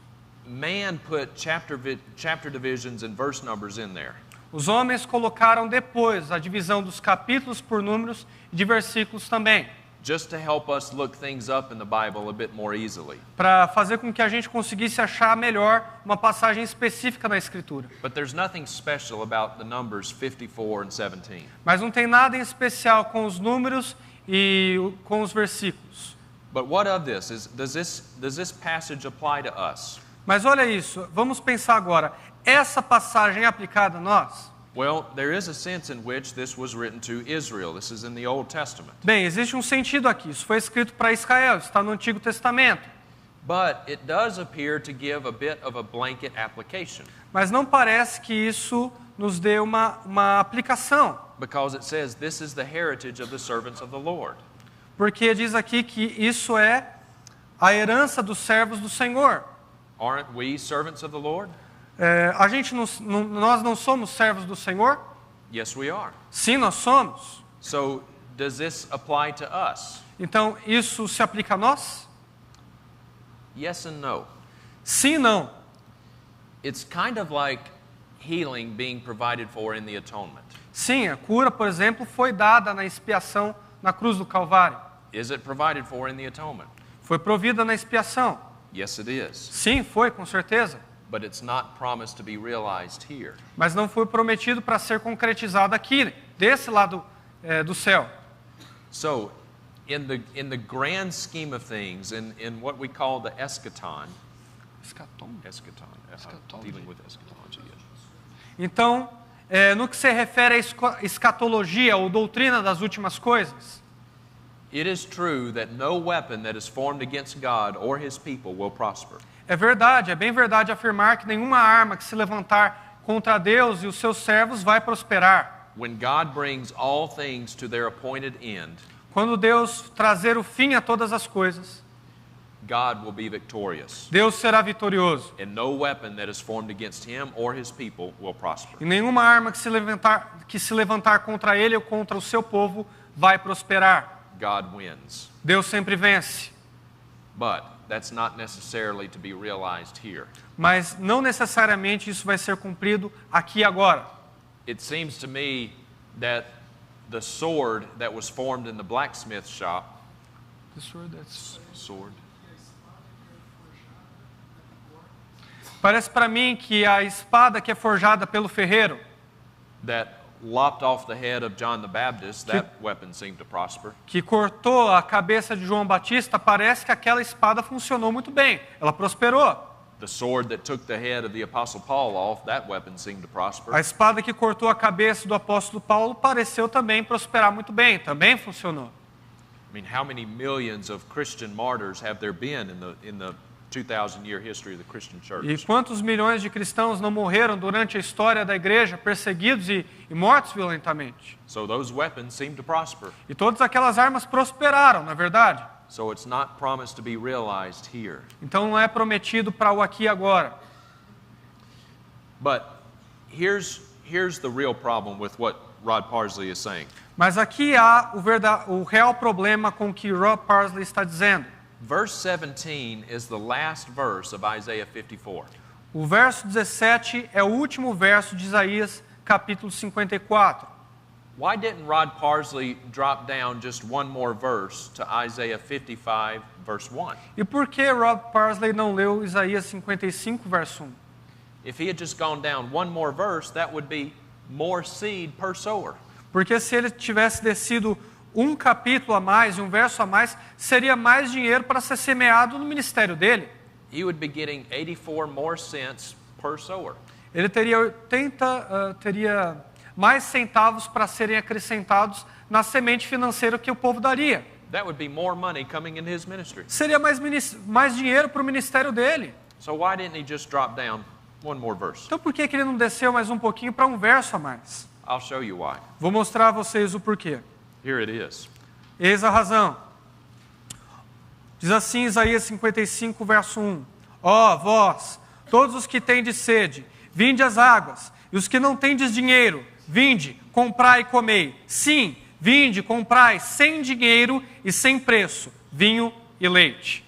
Man put chapter divisions and verse numbers in there. Os homens colocaram depois a divisão dos capítulos por números e de versículos também, just to help us look things up in the Bible a bit more easily. para fazer com que a gente conseguisse achar melhor uma passagem específica na Escritura. But there's nothing special about the numbers 54 and 17. Mas não tem nada em especial com os números e com os versículos. But what of this? Does this passage apply to us? Mas olha isso, vamos pensar agora. Essa passagem é aplicada a nós? Well, there is a sense in which this was written to Israel. This is in the Old Testament. Bem, existe um sentido aqui. Isso foi escrito para Israel, está no Antigo Testamento. But it does appear to give a bit of a blanket application. Mas não parece que isso nos dê uma aplicação. Because it says this is the heritage of the servants of the Lord. Porque diz aqui que isso é a herança dos servos do Senhor. Aren't we servants of the Lord? Nós não somos servos do Senhor? Yes, we are. Sim, nós somos. So does this apply to us? Então, isso se aplica a nós? Yes and no. Sim e não. It's kind of like healing being provided for in the atonement. Sim, a cura, por exemplo, foi dada na expiação na cruz do Calvário. Is it provided for in the atonement? Foi provida na expiação. Yes, it is. Sim, foi, com certeza. But it's not promised to be realized here. Mas não foi prometido para ser concretizado aqui, desse lado do céu. So, in the grand scheme of things, in what we call the eschaton, dealing with eschatology. Yeah. Então, no que se refere à escatologia ou doutrina das últimas coisas, It is true that no weapon that is formed against God or His people will prosper. é verdade, é bem verdade afirmar que nenhuma arma que se levantar contra Deus e os seus servos vai prosperar. When God brings all things to their appointed end, Quando Deus trazer o fim a todas as coisas, God will be victorious. Deus será vitorioso. And no weapon that is formed against Him or His people will prosper. E nenhuma arma que se levantar contra ele ou contra o seu povo vai prosperar. God wins. Deus sempre vence. But that's not necessarily to be realized here. Mas não necessariamente isso vai ser cumprido aqui e agora. It seems to me that the sword that was formed in the blacksmith shop, sword, Parece para mim que a espada que é forjada pelo ferreiro, that lopped off the head of John the Baptist, that weapon seemed to prosper. que cortou a cabeça de João Batista, parece que aquela espada funcionou muito bem. Ela prosperou. The sword that took the head of the Apostle Paul off, that weapon seemed to prosper. A espada que cortou a cabeça do apóstolo Paulo pareceu também prosperar muito bem. Também funcionou. I mean, how many millions of Christian martyrs have there been in the 2,000-year history of the Christian church? E quantos milhões de cristãos não morreram durante a história da igreja, perseguidos e mortos violentamente? So those weapons seem to prosper. E todas aquelas armas prosperaram, na verdade. So it's not promised to be realized here. Então não é prometido para o aqui e agora. But here's the real problem with what Rod Parsley is saying. Mas aqui há o real problema com o que Rod Parsley está dizendo. Verse 17 is the last verse of Isaiah 54. O verso 17 é o último verso de Isaías, capítulo 54. Why didn't Rod Parsley drop down just one more verse to Isaiah 55, verse 1? E por que Rod Parsley não leu Isaías 55, verso 1? If he had just gone down one more verse, that would be more seed per sower. Porque se ele tivesse descido um capítulo a mais e um verso a mais, seria mais dinheiro para ser semeado no ministério dele. He would be getting 84 more cents per sower. Ele teria teria mais centavos para serem acrescentados na semente financeira que o povo daria. That would be more money coming into his ministry. Seria mais dinheiro para o ministério dele. So why didn't he just drop down one more verse? Então por que ele não desceu mais um pouquinho para um verso a mais? I'll show you why. Vou mostrar a vocês o porquê. Here it is. Eis a razão. Diz assim Isaías 55, verso 1. Ó, vós, todos os que tendes sede, vinde às águas, e os que não tendes dinheiro, vinde, comprai e comei. Sim, vinde, comprai, sem dinheiro e sem preço, vinho e leite.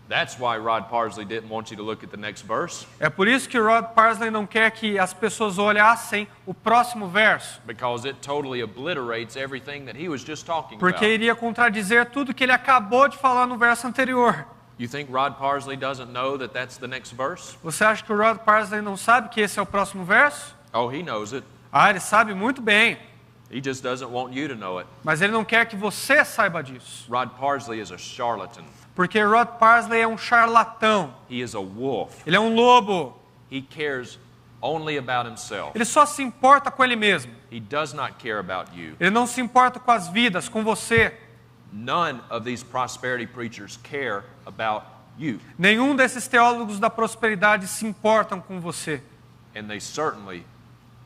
That's why Rod Parsley didn't want you to look at the next verse, É por isso que Rod Parsley não quer que as pessoas olhassem o próximo verso, because it totally obliterates everything that he was just talking porque about. iria contradizer tudo que ele acabou de falar no verso anterior. You think Rod Parsley doesn't know that that's the next verse? Você acha que o Rod Parsley não sabe que esse é o próximo verso? Oh, he knows it. Ah, ele sabe muito bem, He just doesn't want you to know it. mas ele não quer que você saiba disso. Rod Parsley is a charlatan. Porque Rod Parsley é um charlatão, He is a wolf. ele é um lobo, He cares only about himself. ele só se importa com ele mesmo. He does not care about you. Ele não se importa com as vidas, com você. None of these prosperity preachers care about you. Nenhum desses teólogos da prosperidade se importam com você. And they certainly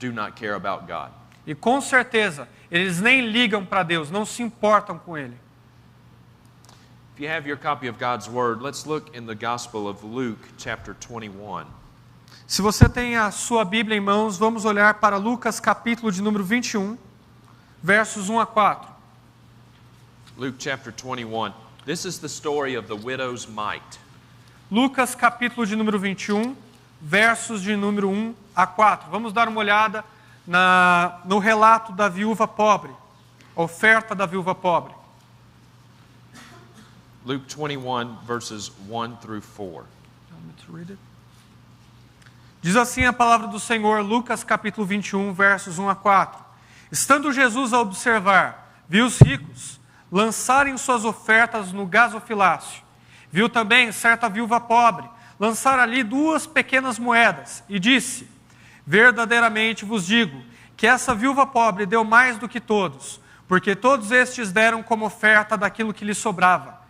do not care about God. E com certeza, eles nem ligam para Deus, não se importam com Ele. If you have your copy of God's Word, let's look in the Gospel of Luke, chapter 21. Se você tem a sua Bíblia em mãos, vamos olhar para Lucas, capítulo de número 21, versos 1 a 4. Luke chapter 21. This is the story of the widow's mite. Lucas, capítulo de número 21, versos de número 1 a 4. Vamos dar uma olhada no relato da viúva pobre, a oferta da viúva pobre. Luke 21, verses 1 through 4. Diz assim a palavra do Senhor, Lucas capítulo 21, versos 1 a 4. Estando Jesus a observar, viu os ricos lançarem suas ofertas no gasofilácio. Viu também certa viúva pobre lançar ali 2 pequenas moedas e disse: verdadeiramente vos digo que essa viúva pobre deu mais do que todos, porque todos estes deram como oferta daquilo que lhe sobrava.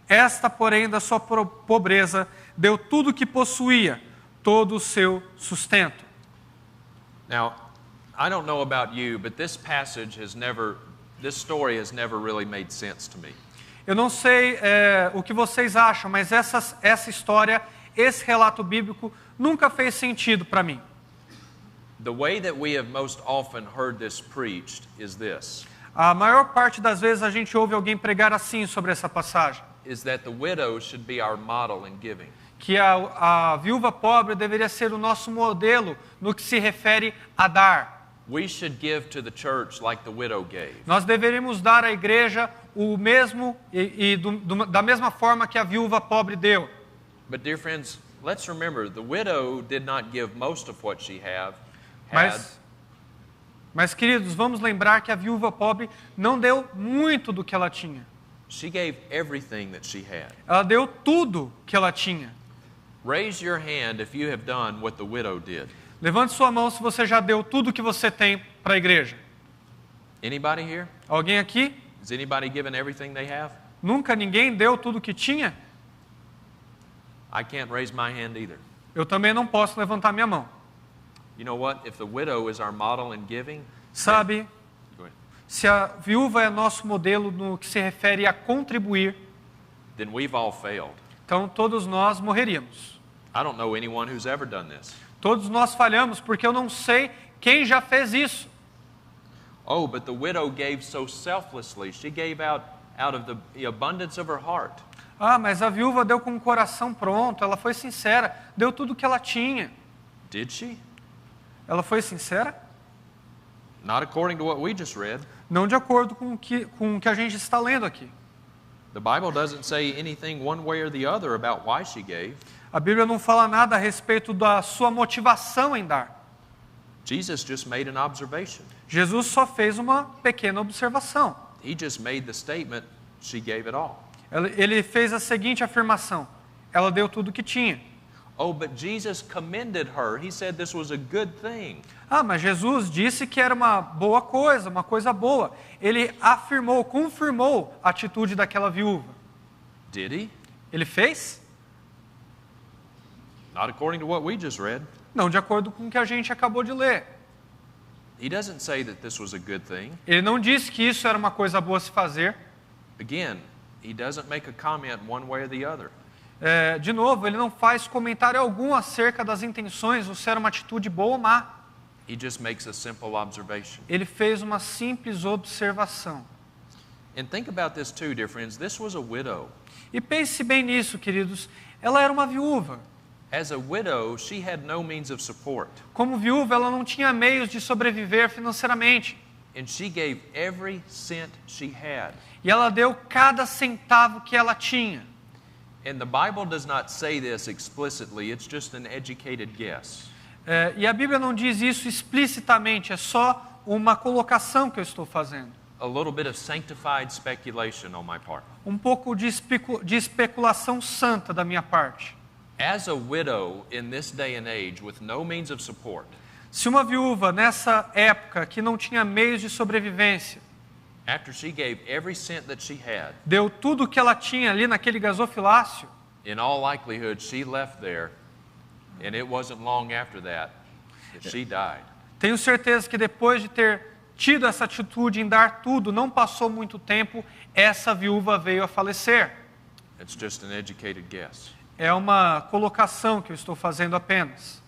Esta, porém, da sua pobreza, deu tudo o que possuía, todo o seu sustento. Now, I don't know about you, but this story has never really made sense to me. Eu não sei o que vocês acham, mas essa história, esse relato bíblico, nunca fez sentido para mim. The way that we have most often heard this preached is this. A maior parte das vezes a gente ouve alguém pregar assim sobre essa passagem. Is that the widow should be our model in giving. Que a viúva pobre deveria ser o nosso modelo no que se refere a dar. We should give to the church like the widow gave. Nós deveríamos dar à igreja o mesmo da mesma forma que a viúva pobre deu. But dear friends, let's remember, the widow did not give most of what she had. Mas queridos, vamos lembrar que a viúva pobre não deu muito do que ela tinha. She gave everything that she had. Ela deu tudo que ela tinha. Raise your hand if you have done what the widow did. Levante sua mão se você já deu tudo que você tem para a igreja. Anybody here? Alguém aqui? Has anybody given everything they have? Nunca ninguém deu tudo que tinha? I can't raise my hand either. Eu também não posso levantar minha mão. You know what? If the widow is our model in giving, Sabe, go ahead. se a viúva é nosso modelo no que se refere a contribuir, Then we've all failed. então todos nós morreríamos. I don't know anyone who's ever done this. Todos nós falhamos porque eu não sei quem já fez isso. Oh, but the widow gave so selflessly. She gave out of the abundance of her heart. Ah, mas a viúva deu com o coração pronto, ela foi sincera, deu tudo que ela tinha. Did she? Ela foi sincera? Not according to what we just read. Não de acordo com o que a gente está lendo aqui. The Bible doesn't say anything one way or the other about why she gave. A Bíblia não fala nada a respeito da sua motivação em dar. Jesus just made an observation. Jesus só fez uma pequena observação. He just made the statement, she gave it all. Ele fez a seguinte afirmação: ela deu tudo o que tinha. Oh, but Jesus commended her. He said this was a good thing. Ah, mas Jesus disse que era uma boa coisa, uma coisa boa. Ele afirmou, confirmou a atitude daquela viúva. Did he? Ele fez? Not according to what we just read. Não de acordo com o que a gente acabou de ler. He doesn't say that this was a good thing. Ele não disse que isso era uma coisa boa a se fazer. Again, he doesn't make a comment one way or the other. De novo, ele não faz comentário algum acerca das intenções, ou se era uma atitude boa ou má. He just makes a simple observation. Ele fez uma simples observação. And think about this too, dear friends. This was a widow. E pense bem nisso, queridos. Ela era uma viúva. As a widow, she had no means of support. Como viúva, ela não tinha meios de sobreviver financeiramente. And she gave every cent she had. E ela deu cada centavo que ela tinha. And the Bible does not say this explicitly. It's just an educated guess. E a Bíblia não diz isso explicitamente, é só uma colocação que eu estou fazendo. A little bit of sanctified speculation on my part. Um pouco de especulação santa da minha parte. As a widow in this day and age with no means of support, Se uma viúva nessa época que não tinha meios de sobrevivência, after she gave every cent that she had, deu tudo o que ela tinha ali naquele gasofilácio, in all likelihood she left there, and it wasn't long after that she died. tenho certeza que depois de ter tido essa atitude em dar tudo, não passou muito tempo, essa viúva veio a falecer. It's just an educated guess. É uma colocação que eu estou fazendo apenas.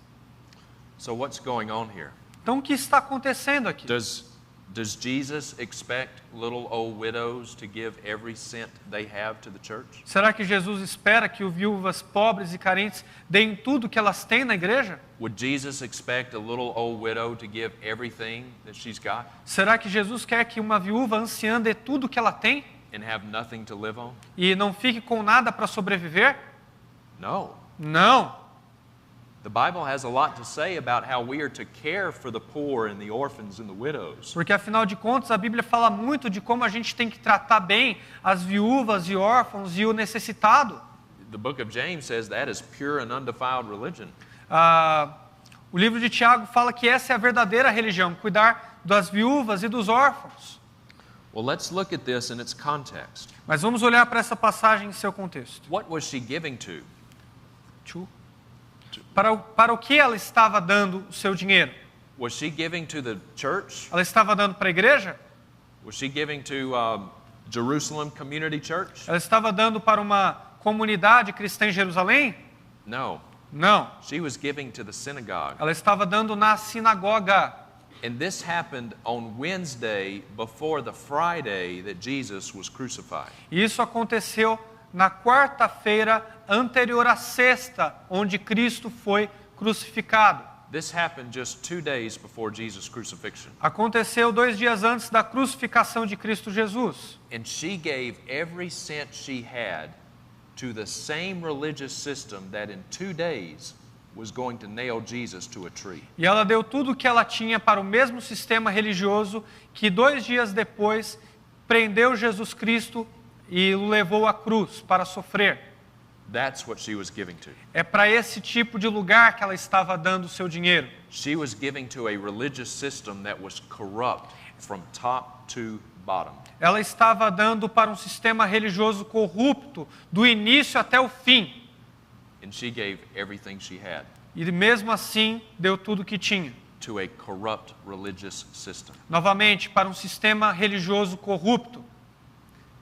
So what's going on here? Então o que está acontecendo aqui? Does Does Jesus expect little old widows to give every cent they have to the church? Será que Jesus espera que os viúvas pobres e carentes deem tudo que elas têm na igreja? Would Jesus expect a little old widow to give everything that she's got Será que Jesus quer que uma viúva anciã dê tudo que ela tem and have nothing to live on? e não fique com nada para sobreviver? No. Não. The Bible has a lot to say about how we are to care for the poor and the orphans and the widows. Porque afinal de contas a Bíblia fala muito de como a gente tem que tratar bem as viúvas e órfãos e o necessitado. The book of James says that is pure and undefiled religion. O livro de Tiago fala que essa é a verdadeira religião, cuidar das viúvas e dos órfãos. Well, let's look at this in its context. Mas vamos olhar para essa passagem em seu contexto. What was she giving to? Para o que ela estava dando o seu dinheiro? Was she giving to the church? Ela estava dando para a igreja? Was she giving to Jerusalem Community Church? Ela estava dando para uma comunidade cristã em Jerusalém? No. Não. She was giving to the synagogue. Ela estava dando na sinagoga. And this happened on Wednesday before the Friday that Jesus was crucified. E isso aconteceu na quarta-feira anterior à sexta, onde Cristo foi crucificado. This happened just 2 days before Jesus' crucifixion. Aconteceu 2 dias antes da crucificação de Cristo Jesus. And she gave every cent she had to the same religious system that in 2 days was going to nail Jesus to a tree. E ela deu tudo o que ela tinha para o mesmo sistema religioso que 2 dias depois prendeu Jesus Cristo e o levou à cruz para sofrer. That's what she was giving to. É para esse tipo de lugar que ela estava dando o seu dinheiro. She was giving to a religious system that was corrupt from top to bottom. Ela estava dando para um sistema religioso corrupto do início até o fim. And she gave everything she had E mesmo assim deu tudo o que tinha. to a corrupt religious system. Novamente, para um sistema religioso corrupto.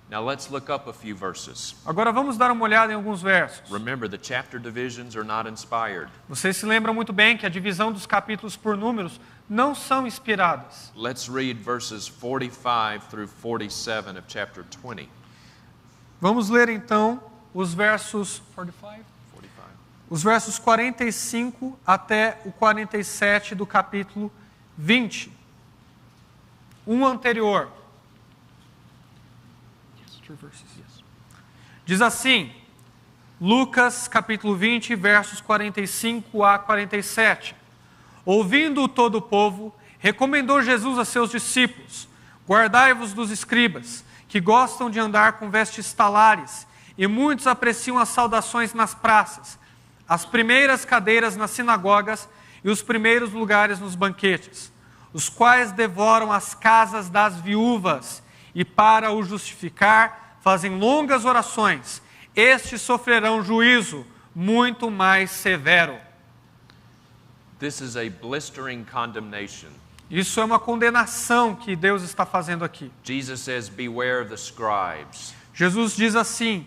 Now let's look up a few verses. Agora vamos dar uma olhada em alguns versos. Remember, the chapter divisions are not inspired. Vocês se lembram muito bem que a divisão dos capítulos por números não são inspiradas. Let's read verses 45 through 47 of chapter 20. Vamos ler então os versos 45? 45. Os versos 45 até o 47 do capítulo 20. Um anterior. Diz assim, Lucas capítulo 20, versos 45 a 47. Ouvindo todo o povo, recomendou Jesus a seus discípulos: guardai-vos dos escribas, que gostam de andar com vestes talares, e muitos apreciam as saudações nas praças, as primeiras cadeiras nas sinagogas e os primeiros lugares nos banquetes, os quais devoram as casas das viúvas, e para o justificar fazem longas orações. Estes sofrerão juízo muito mais severo. This is a blistering condemnation. Isso é uma condenação que Deus está fazendo aqui. Jesus says, beware of the scribes Jesus diz assim: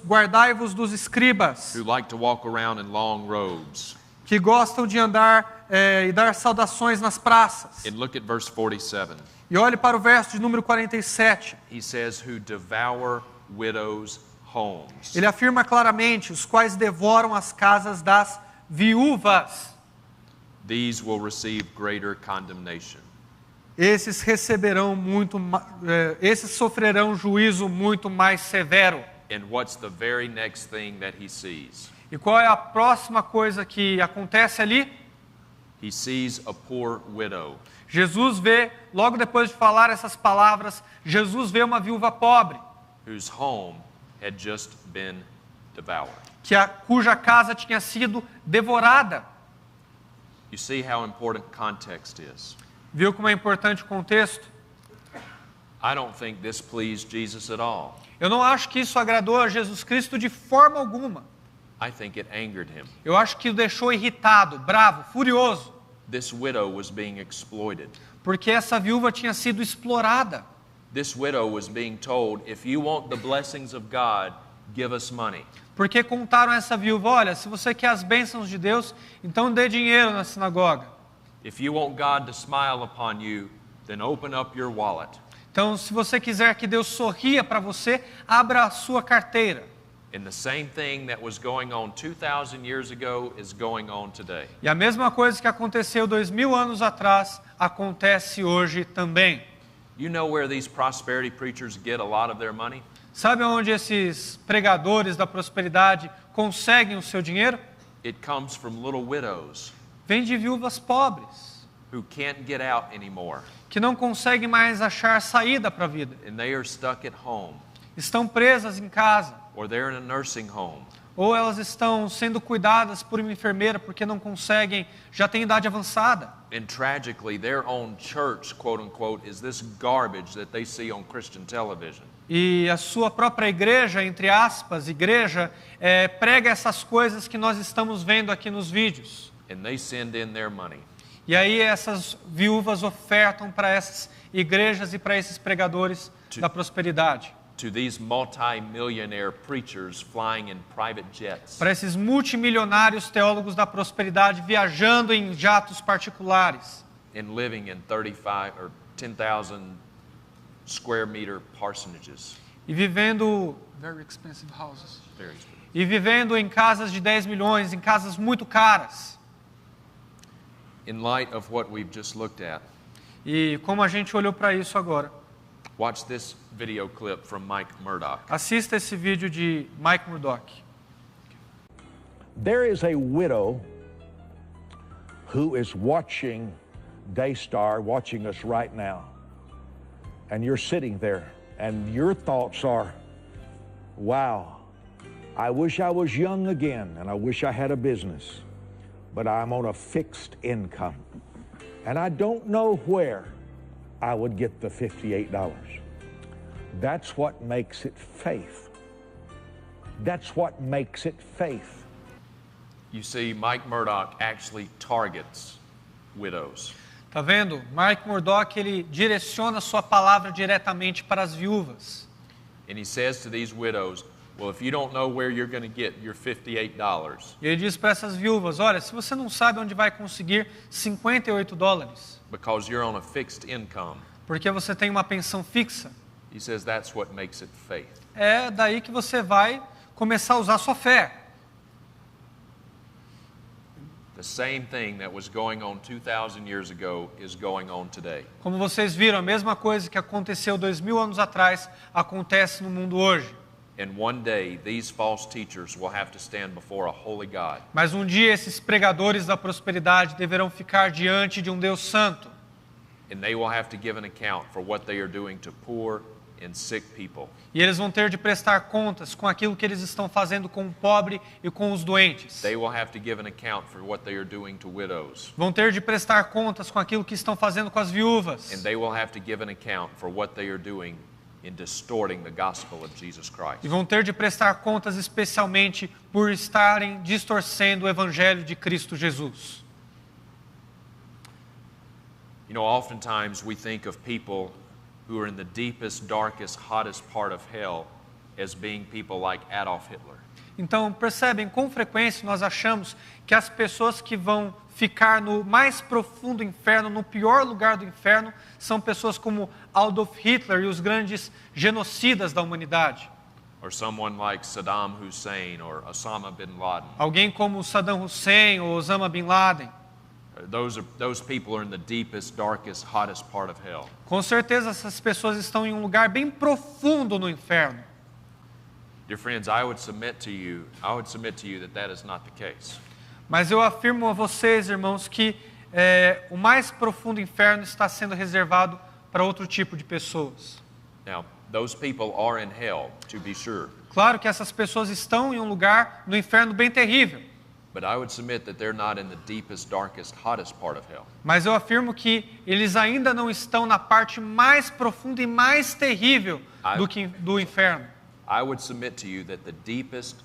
guardai-vos dos escribas, who like to walk around in long robes. que gostam de andar e dar saudações nas praças. And look at verse 47. E olhe para o verso de número 47. He says, who devour widows' homes. Ele afirma claramente: os quais devoram as casas das viúvas. These will receive greater condemnation. Esses sofrerão juízo muito mais severo. And what's the very next thing that he sees? E qual é a próxima coisa que acontece ali? He sees a poor widow. Jesus vê, logo depois de falar essas palavras, Jesus vê uma viúva pobre, Whose home had just been devoured. cuja casa tinha sido devorada. You see how important context is. Viu como é importante o contexto? I don't think this pleased Jesus at all. Eu não acho que isso agradou a Jesus Cristo de forma alguma. I think it angered him. Eu acho que o deixou irritado, bravo, furioso, This widow was being exploited. porque essa viúva tinha sido explorada. This widow was being told, if you want the blessings of God, give us money. Porque contaram a essa viúva: olha, se você quer as bênçãos de Deus, então dê dinheiro na sinagoga. If you want God to smile upon you, then open up your wallet. Então, se você quiser que Deus sorria para você, abra a sua carteira. And the same thing that was going on 2,000 years ago is going on today. E a mesma coisa que aconteceu 2000 anos atrás, acontece hoje também. You know where these prosperity preachers get a lot of their money? Sabe onde esses pregadores da prosperidade conseguem o seu dinheiro? It comes from little widows Vem de viúvas pobres, who can't get out anymore, que não conseguem mais achar saída para a vida. and they are stuck at home, Estão presas em casa, or they're in a nursing home, ou elas estão sendo cuidadas por uma enfermeira porque não conseguem, já têm idade avançada. and tragically, their own church, quote unquote, is this garbage that they see on Christian television. E a sua própria igreja, entre aspas, igreja, prega essas coisas que nós estamos vendo aqui nos vídeos. And they send in their money. E aí essas viúvas ofertam para essas igrejas e para esses pregadores da prosperidade. To these multi-millionaire preachers flying in private jets. Para esses multimilionários teólogos da prosperidade viajando em jatos particulares. And living in 35 or 10,000 square meter parsonages. E vivendo very expensive houses. Very expensive. E vivendo em casas de 10 milhões, em casas muito caras. In light of what we've just looked at, E como a gente olhou para isso agora, watch this video clip from Mike Murdoch. assista esse vídeo de Mike Murdoch. There is a widow who is watching Daystar, watching us right now. And you're sitting there, and your thoughts are, wow, I wish I was young again, and I wish I had a business, but I'm on a fixed income. And I don't know where I would get the $58. That's what makes it faith. That's what makes it faith. You see, Mike Murdoch actually targets widows. Tá vendo? Mike Murdoch, ele direciona sua palavra diretamente para as viúvas. And he says to these widows, well, if you don't know where you're going to get your $58, E ele diz para essas viúvas, olha, se você não sabe onde vai conseguir $58, because you're on a fixed income, porque você tem uma pensão fixa, he says that's what makes it faith. é daí que você vai começar a usar sua fé. The same thing that was going on 2,000 years ago is going on today. Como vocês viram, a mesma coisa que aconteceu 2000 anos atrás acontece no mundo hoje. And one day, these false teachers will have to stand before a holy God. Mas um dia esses pregadores da prosperidade deverão ficar diante de um Deus santo. And they will have to give an account for what they are doing to poor and sick people. E eles vão ter de prestar contas com aquilo que eles estão fazendo com o pobre e com os doentes. They will have to give an account for what they are doing to widows. Vão ter de prestar contas com aquilo que estão fazendo com as viúvas. And they will have to give an account for what they are doing in distorting the gospel of Jesus Christ. E vão ter de prestar contas especialmente por estarem distorcendo o evangelho de Cristo Jesus. You know, oftentimes we think of people who are in the deepest, darkest, hottest part of hell as being people like Adolf Hitler. Então, percebem, com frequência nós achamos que as pessoas que vão ficar no mais profundo inferno, no pior lugar do inferno, são pessoas como Adolf Hitler e os grandes genocidas da humanidade. Or someone like Saddam Hussein or Osama bin Laden. Alguém como Saddam Hussein ou Osama Bin Laden. Those people are in the deepest, darkest, hottest part of hell. Com certeza essas pessoas estão em um lugar bem profundo no inferno. Dear friends, I would submit to you that that is not the case. Mas eu afirmo a vocês, irmãos, que o mais profundo inferno está sendo reservado para outro tipo de pessoas. Now, those people are in hell, to be sure. Claro que essas pessoas estão em um lugar no inferno bem terrível. But I would submit that they're not in the deepest, darkest, hottest part of hell. Mas eu afirmo que eles ainda não estão na parte mais profunda e mais terrível do inferno. I would submit to you that the deepest,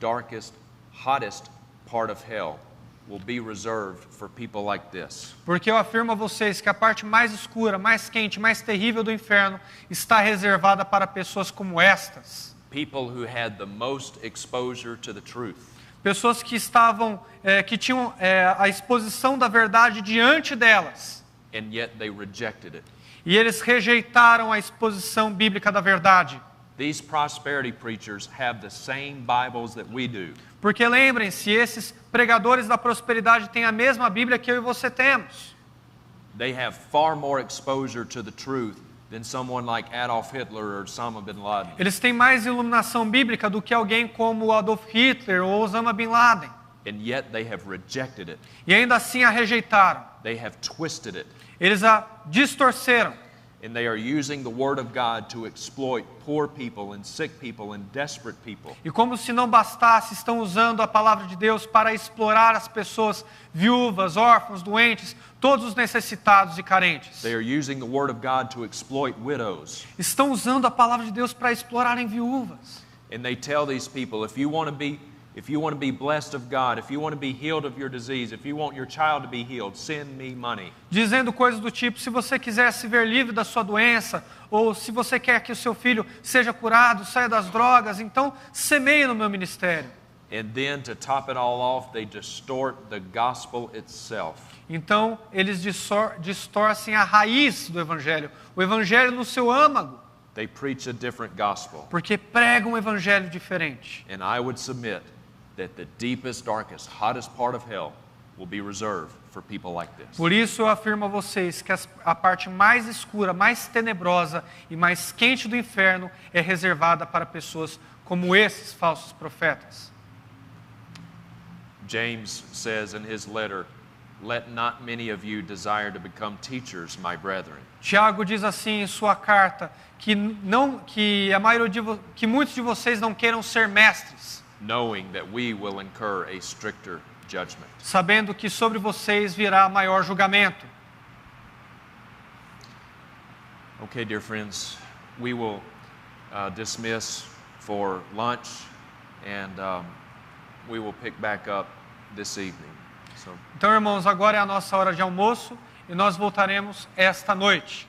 darkest, hottest part of hell will be reserved for people like this. Porque eu afirmo a vocês que a parte mais escura, mais quente, mais terrível do inferno está reservada para pessoas como estas. People who had the most exposure to the truth. Pessoas que estavam, que tinham a exposição da verdade diante delas. and yet they rejected it. E eles rejeitaram a exposição bíblica da verdade. These prosperity preachers have the same Bibles that we do. Porque lembrem-se, esses pregadores da prosperidade têm a mesma Bíblia que eu e você temos. They have far more exposure to the truth than someone like Adolf Hitler or Osama bin Laden. Eles têm mais iluminação bíblica do que alguém como Adolf Hitler ou Osama Bin Laden. And yet they have rejected it. E ainda assim a rejeitaram. They have twisted it. Eles a distorceram. And they are using the Word of God to exploit poor people and sick people and desperate people. E como se não bastasse, estão usando a palavra de Deus para explorar as pessoas viúvas, órfãos, doentes, todos os necessitados e carentes. They are using the Word of God to exploit widows. Estão usando a palavra de Deus para explorarem viúvas. And they tell these people, if you want to be blessed of God, if you want to be healed of your disease, if you want your child to be healed, send me money. Dizendo coisas do tipo, se você quiser se ver livre da sua doença, ou se você quer que o seu filho seja curado, saia das drogas, então semeie no meu ministério. And then to top it all off, they distort the gospel itself. Então eles distorcem a raiz do evangelho, o evangelho no seu âmago, They preach a different gospel. porque pregam um evangelho diferente. And I would submit that the deepest, darkest, hottest part of hell will be reserved for people like this. Por isso eu afirmo a vocês que a parte mais escura, mais tenebrosa e mais quente do inferno é reservada para pessoas como esses falsos profetas. James says in his letter, "Let not many of you desire to become teachers, my brethren." Tiago diz assim em sua carta que muitos de vocês não queiram ser mestres, knowing that we will incur a stricter judgment. sabendo que sobre vocês virá maior julgamento. Okay, dear friends, we will dismiss for lunch, and we will pick back up this evening. So, Então, irmãos, agora é a nossa hora de almoço e nós voltaremos esta noite.